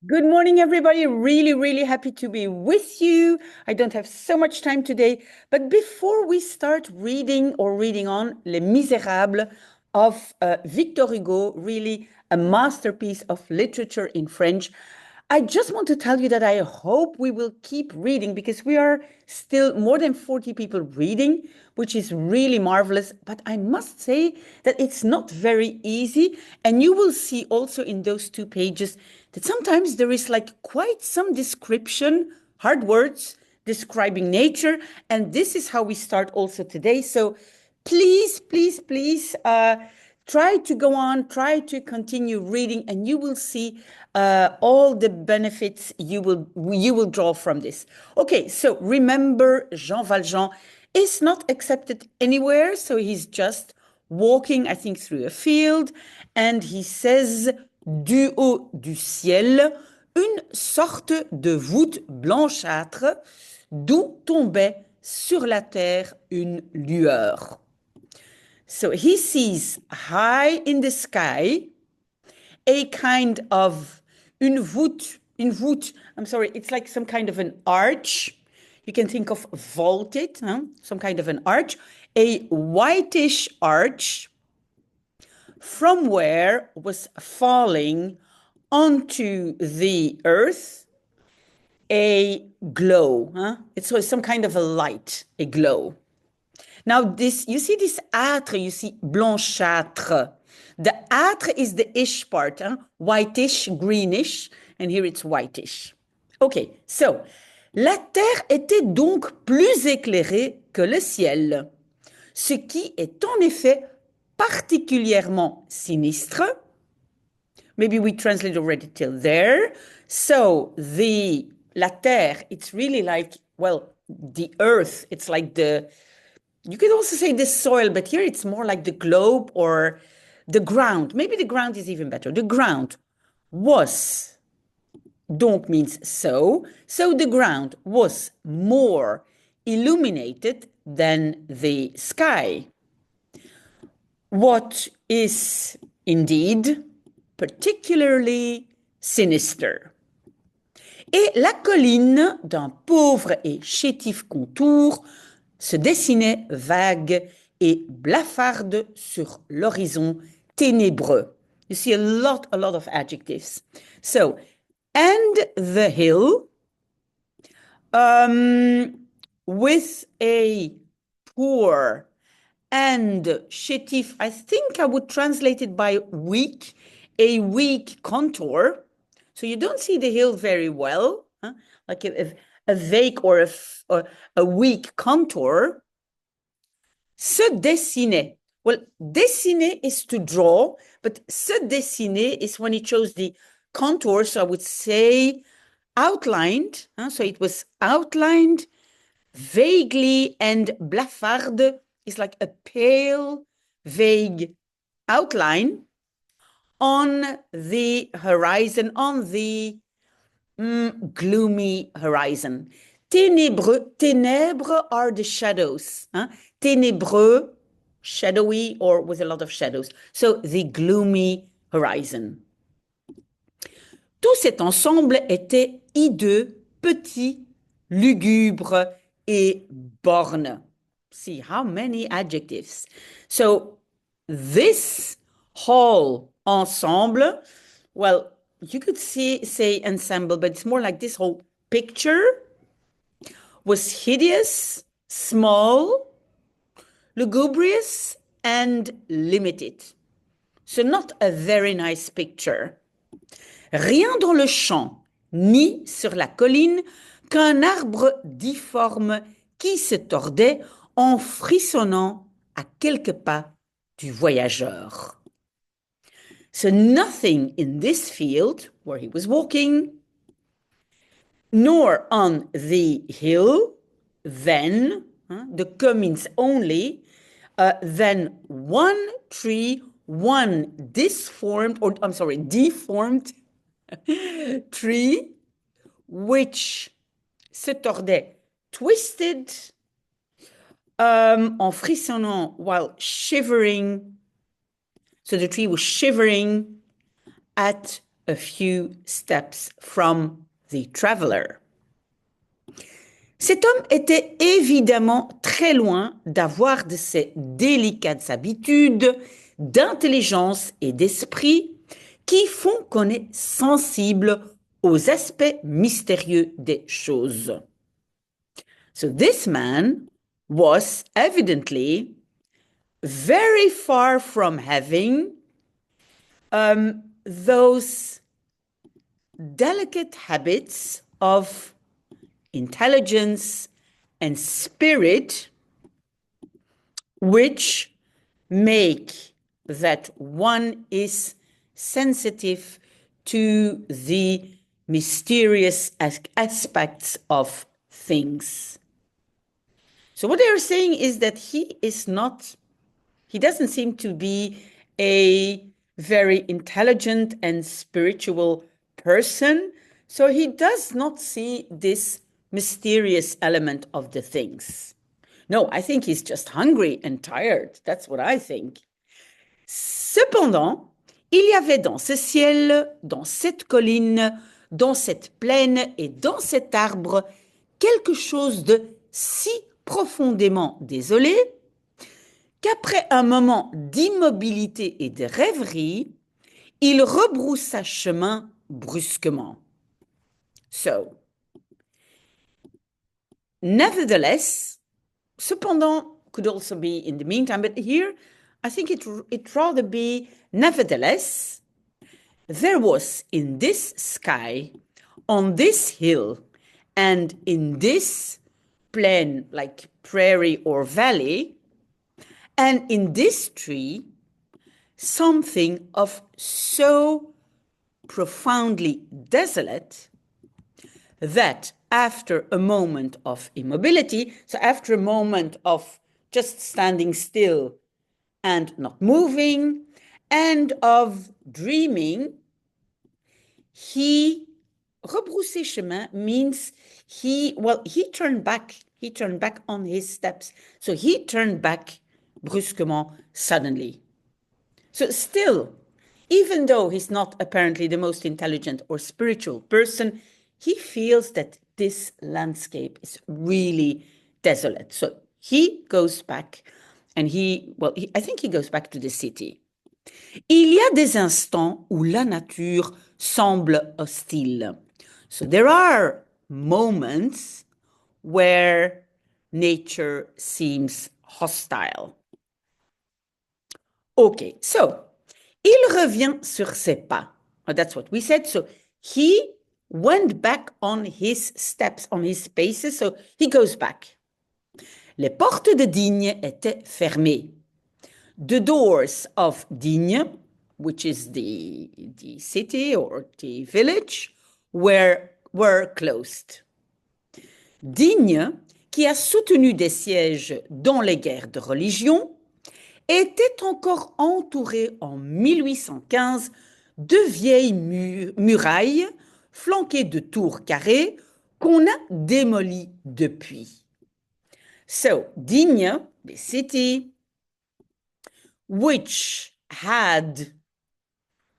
Good morning, everybody. Really, really happy to be with you. I don't have so much time today, but before we start reading on Les Misérables of Victor Hugo, really a masterpiece of literature in French, I just want to tell you that I hope we will keep reading because we are still more than 40 people reading, which is really marvelous. But I must say that it's not very easy. And you will see also in those 2 pages that sometimes there is like quite some description, hard words describing nature. And this is how we start also today. So please, please, please, try to go on, try to continue reading, and you will see all the benefits you will draw from this. Okay, so remember, Jean Valjean is not accepted anywhere, so he's just walking, I think, through a field, and he says, du haut du ciel, une sorte de voûte blanchâtre, d'où tombait sur la terre une lueur. So he sees high in the sky a kind of une voûte, I'm sorry, it's like some kind of an arch. You can think of vaulted, huh? Some kind of an arch, a whitish arch from where was falling onto the earth a glow. Huh? It's so some kind of a light, a glow. Now, this you see this âtre, you see blanchâtre. The âtre is the ish part, huh? Whitish, greenish, and here it's whitish. Okay, so la terre était donc plus éclairée que le ciel, ce qui est en effet particulièrement sinistre. Maybe we translate already till there. So the la terre, it's really like, well, the earth, it's like you could also say the soil, but here it's more like the globe or the ground. Maybe the ground is even better. The ground was, donc means so. So the ground was more illuminated than the sky. What is indeed particularly sinister. Et la colline d'un pauvre et chétif contour se dessinait vague et blafarde sur l'horizon ténébreux. You see a lot of adjectives. So, and the hill, with a poor and chétif, I think I would translate it by weak, a weak contour. So you don't see the hill very well, huh? Like a vague or a weak contour. Se dessiner. Well, dessiner is to draw, but se dessiner is when it shows the contour. So I would say outlined. Huh? So it was outlined vaguely, and blafarde is like a pale, vague outline on the horizon, on the gloomy horizon. Ténébreux, ténèbres are the shadows. Hein? Ténébreux, shadowy or with a lot of shadows. So the gloomy horizon. Tout cet ensemble était hideux, petit, lugubre et borgne. See how many adjectives. So this whole ensemble, well, you could say ensemble, but it's more like this whole picture was hideous, small, lugubrious, and limited. So not a very nice picture. Rien dans le champ, ni sur la colline, qu'un arbre difforme qui se tordait en frissonnant à quelques pas du voyageur. So nothing in this field where he was walking, nor on the hill, then, the que means only, then one tree, one deformed tree, which se tordait, twisted, en frissonnant while shivering. So the tree was shivering at a few steps from the traveler. Cet homme était évidemment très loin d'avoir de ces délicates habitudes d'intelligence et d'esprit qui font qu'on est sensible aux aspects mystérieux des choses. So this man was evidently very far from having those delicate habits of intelligence and spirit which make that one is sensitive to the mysterious aspects of things. So what they are saying is that he doesn't seem to be a very intelligent and spiritual person. So he does not see this mysterious element of the things. No, I think he's just hungry and tired. That's what I think. Cependant, il y avait dans ce ciel, dans cette colline, dans cette plaine et dans cet arbre quelque chose de si profondément désolé qu'après un moment d'immobilité et de rêverie, il rebroussa chemin brusquement. So, nevertheless, cependant could also be in the meantime, but here I think it rather be nevertheless, there was in this sky, on this hill, and in this plain, like prairie or valley, and in this tree, something of so profoundly desolate that after a moment of immobility, so after a moment of just standing still and not moving, and of dreaming, he rebrousser chemin means he turned back on his steps. So he turned back brusquement, suddenly. So still, even though he's not apparently the most intelligent or spiritual person, he feels that this landscape is really desolate. So he goes back and I think he goes back to the city. Il y a des instants où la nature semble hostile. So there are moments where nature seems hostile. Okay, so il revient sur ses pas. That's what we said. So he went back on his steps, on his paces. So he goes back. Les portes de Digne étaient fermées. The doors of Digne, which is the city or the village, were closed. Digne, qui a soutenu des sièges dans les guerres de religion, était encore entouré en 1815 de vieilles murailles flanquées de tours carrées qu'on a démolies depuis. So, Digne, the city, which had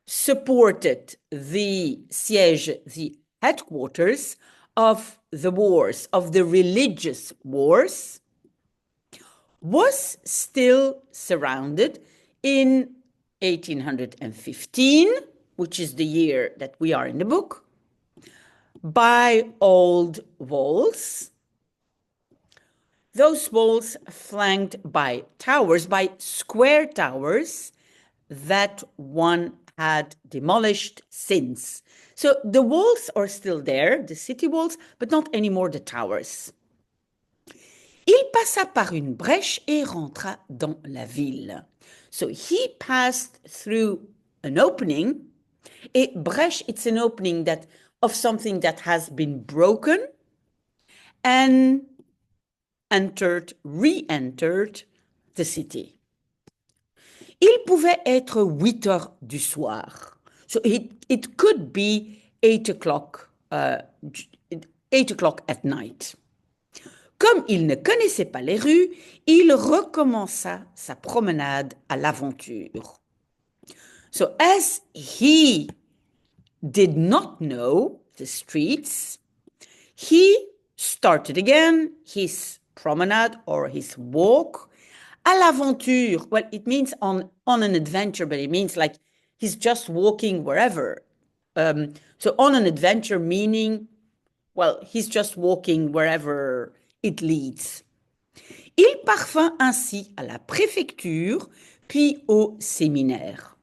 supported the siege, the headquarters of the wars, of the religious wars, was still surrounded in 1815, which is the year that we are in the book, by old walls. Those walls flanked by towers, by square towers that one had demolished since. So the walls are still there, the city walls, but not anymore the towers. Il passa par une brèche et rentra dans la ville. So he passed through an opening. A brèche, it's an opening of something that has been broken and re-entered the city. Il pouvait être 8 heures du soir. So it could be 8 o'clock, 8 o'clock at night. Comme il ne connaissait pas les rues, il recommença sa promenade à l'aventure. So as he did not know the streets, he started again his promenade or his walk à l'aventure. Well, it means on an adventure, but it means like he's just walking wherever. So on an adventure meaning, well, he's just walking wherever it leads. Il parvint ainsi à la préfecture, puis au séminaire.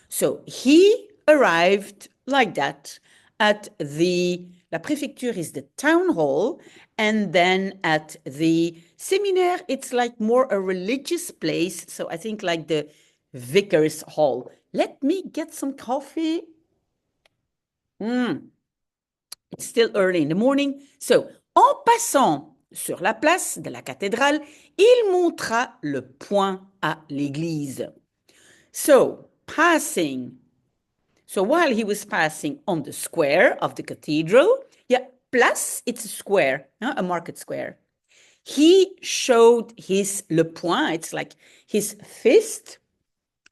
So he arrived like that at la préfecture is the town hall, and then at the séminaire, it's like more a religious place. So I think like the vicar's hall. Let me get some coffee. It's still early in the morning. So, en passant sur la place de la cathédrale, il montra le poing à l'église. So, passing. So, while he was passing on the square of the cathedral, yeah, place, it's a square, a market square. He showed le poing, it's like his fist.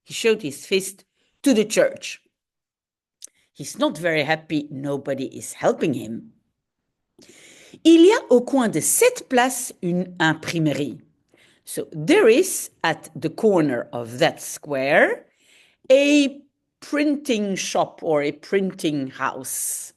He showed his fist to the church. He's not very happy, nobody is helping him. Il y a au coin de cette place une imprimerie. So there is at the corner of that square a printing shop or a printing house.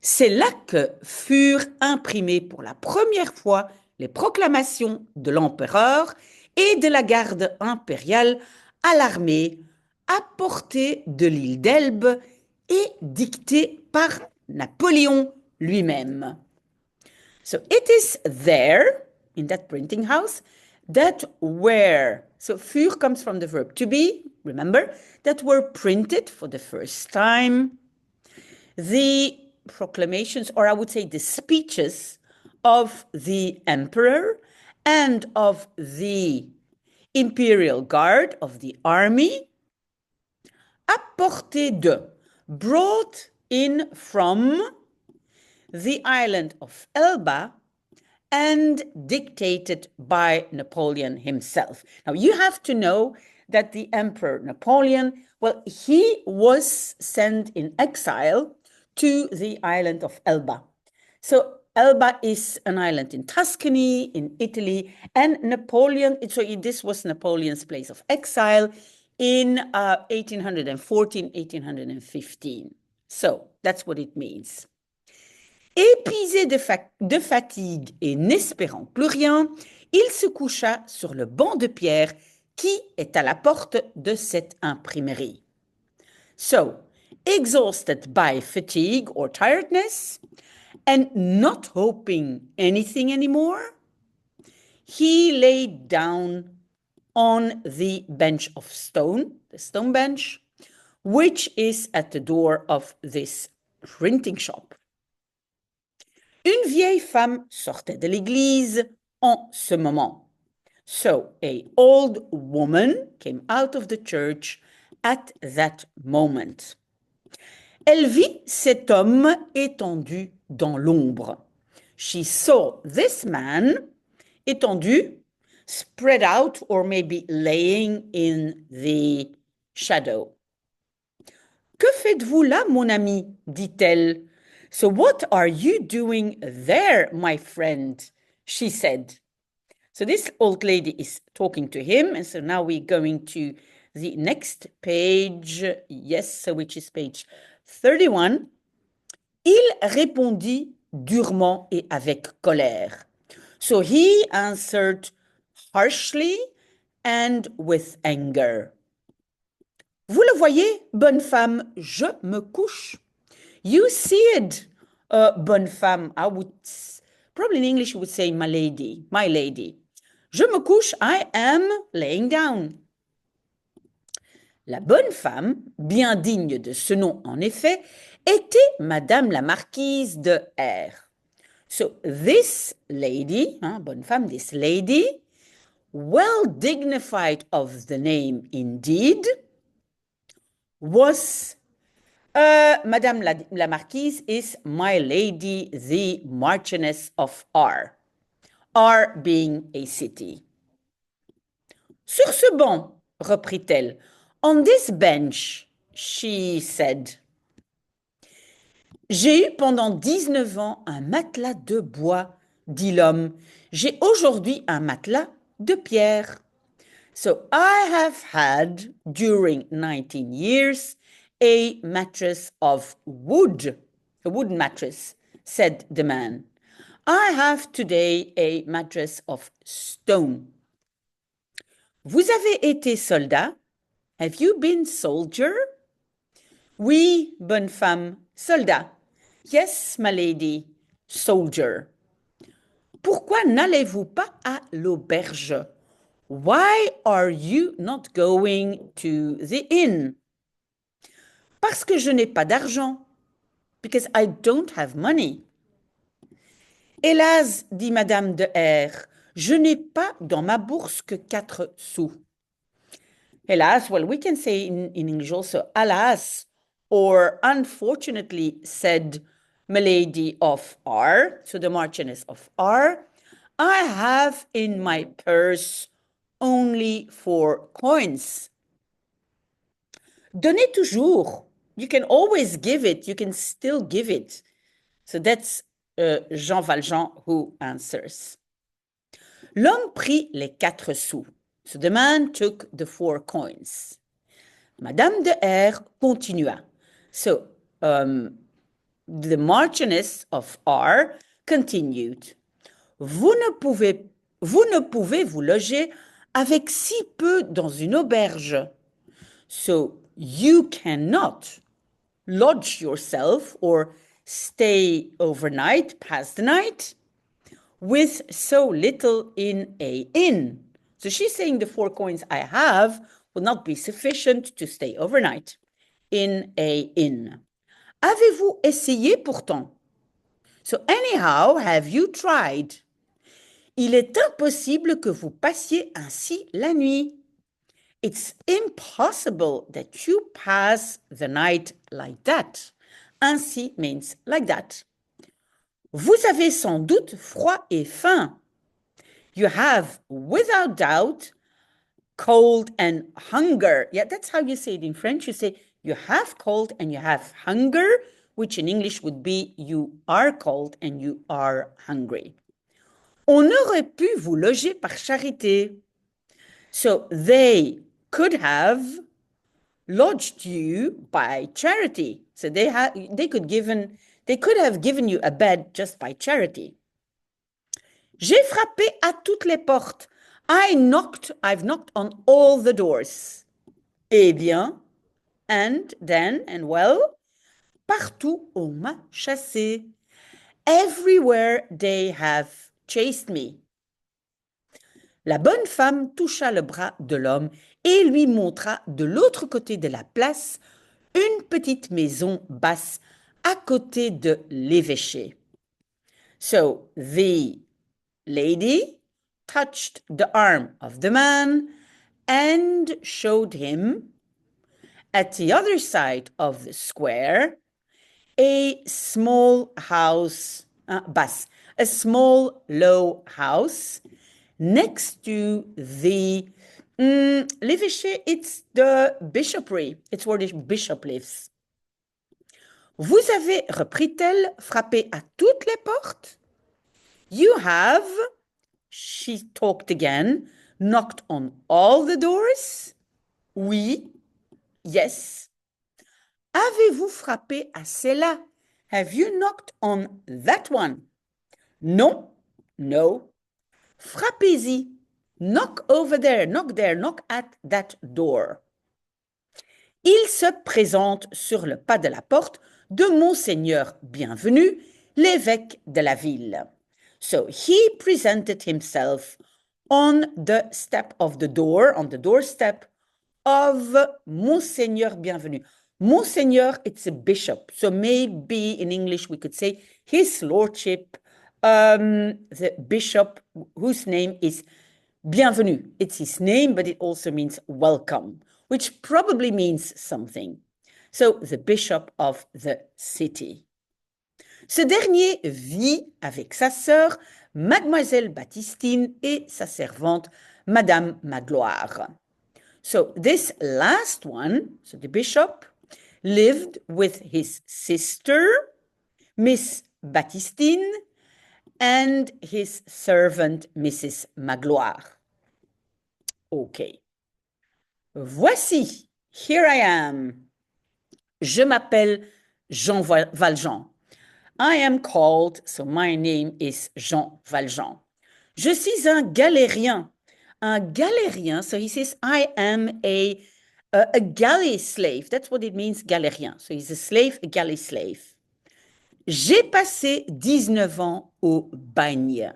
C'est là que furent imprimées pour la première fois les proclamations de l'empereur et de la garde impériale à l'armée à portée de l'île d'Elbe et dictées par Napoléon lui-même. So it is there, in that printing house, that were, so fur comes from the verb to be, remember, that were printed for the first time the proclamations, or I would say the speeches of the emperor and of the imperial guard of the army, à portée de, brought in from the island of Elba and dictated by Napoleon himself. Now, you have to know that the Emperor Napoleon, well, he was sent in exile to the island of Elba. So Elba is an island in Tuscany, in Italy, and Napoleon, so this was Napoleon's place of exile in 1814, 1815. So that's what it means. Épuisé de fatigue et n'espérant plus rien, il se coucha sur le banc de pierre qui est à la porte de cette imprimerie. So, exhausted by fatigue or tiredness, and not hoping anything anymore, he lay down on the bench of stone, the stone bench, which is at the door of this printing shop. Une vieille femme sortait de l'église en ce moment. So, an old woman came out of the church at that moment. Elle vit cet homme étendu dans l'ombre. She saw this man étendu, spread out, or maybe laying in the shadow. Que faites-vous là, mon ami? Dit-elle. So what are you doing there, my friend? She said. So this old lady is talking to him. And so now we're going to the next page. Yes, so which is page 31. Il répondit durement et avec colère. So he answered harshly and with anger. Vous le voyez, bonne femme, je me couche. You see it, bonne femme. I would, probably in English, you would say my lady, my lady. Je me couche, I am laying down. La bonne femme, bien digne de ce nom en effet, était Madame la Marquise de R. So this lady, bonne femme, this lady, well dignified of the name indeed, was Madame la Marquise is my lady, the Marchioness of R. R being a city. Sur ce banc, reprit-elle, on this bench, she said. J'ai eu pendant 19 ans un matelas de bois, dit l'homme. J'ai aujourd'hui un matelas de pierre. So I have had during 19 years a mattress of wood, a wooden mattress, said the man. I have today a mattress of stone. Vous avez été soldat? Have you been soldier? Oui, bonne femme, soldat. Yes, my lady, soldier. Pourquoi n'allez-vous pas à l'auberge? Why are you not going to the inn? Parce que je n'ai pas d'argent. Because I don't have money. Hélas, dit Madame de R, je n'ai pas dans ma bourse que 4 sous. Hélas, well, we can say in English also, alas, or unfortunately, said Milady of R, so the Marchioness of R, I have in my purse only 4 coins. Donnez toujours. You can always give it. You can still give it. So that's Jean Valjean who answers. L'homme prit les 4 sous. So the man took the 4 coins. Madame de R continua. So the Marchioness of R continued. Vous ne pouvez vous loger avec si peu dans une auberge. So you cannot lodge yourself or stay overnight, pass the night, with so little in a inn. So she's saying the 4 coins I have will not be sufficient to stay overnight in a inn. Avez-vous essayé pourtant? So anyhow, have you tried? Il est impossible que vous passiez ainsi la nuit. It's impossible that you pass the night like that. Ainsi means like that. Vous avez sans doute froid et faim. You have, without doubt, cold and hunger. Yeah, that's how you say it in French. You say you have cold and you have hunger, which in English would be you are cold and you are hungry. On aurait pu vous loger par charité. So they could have lodged you by charity. So they could have given you a bed just by charity. J'ai frappé à toutes les portes. I've knocked on all the doors. Eh bien, and then, and well, partout on m'a chassé. Everywhere they have chased me. La bonne femme toucha le bras de l'homme et lui montra de l'autre côté de la place une petite maison basse à côté de l'évêché. So the lady touched the arm of the man and showed him at the other side of the square a small house, basse, a small low house next to the l'évêché, it's the bishopry. It's where the bishop lives. Vous avez, reprit-elle, frappé à toutes les portes? You have, she talked again, knocked on all the doors? Oui. Yes. Avez-vous frappé à celle-là? Have you knocked on that one? Non. No. Frappez-y. Knock over there, knock at that door. Il se présente sur le pas de la porte de Monseigneur Bienvenu, l'évêque de la ville. So he presented himself on the step of the door, on the doorstep of Monseigneur Bienvenu. Monseigneur, it's a bishop. So maybe in English we could say His Lordship, the bishop whose name is Bienvenue. It's his name, but it also means welcome, which probably means something. So, the bishop of the city. Ce dernier vit avec sa sœur, Mademoiselle Baptistine, et sa servante, Madame Magloire. So, this last one, so the bishop, lived with his sister, Miss Baptistine, and his servant, Mrs. Magloire. OK. Voici, here I am. Je m'appelle Jean Valjean. I am called, so my name is Jean Valjean. Je suis un galérien. Un galérien, so he says, I am a galley slave. That's what it means, galérien. So he's a slave, a galley slave. J'ai passé 19 ans au bagne.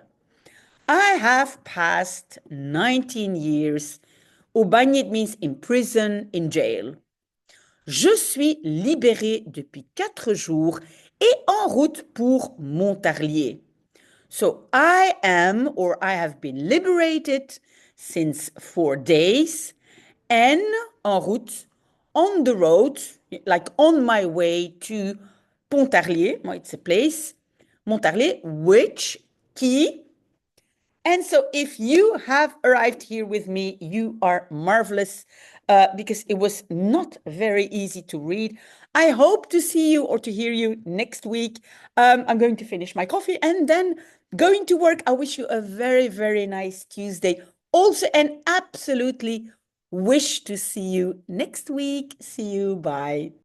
I have passed 19 years. Au bagne, it means in prison, in jail. Je suis libéré depuis 4 jours et en route pour Montarlier. So I am, or I have been liberated since 4 days and en route, on the road, like on my way to Pontarlier, it's a place, Montarlier, which, qui. And so if you have arrived here with me, you are marvelous because it was not very easy to read. I hope to see you or to hear you next week. I'm going to finish my coffee and then going to work. I wish you a very, very nice Tuesday. Also, and absolutely wish to see you next week. See you. Bye.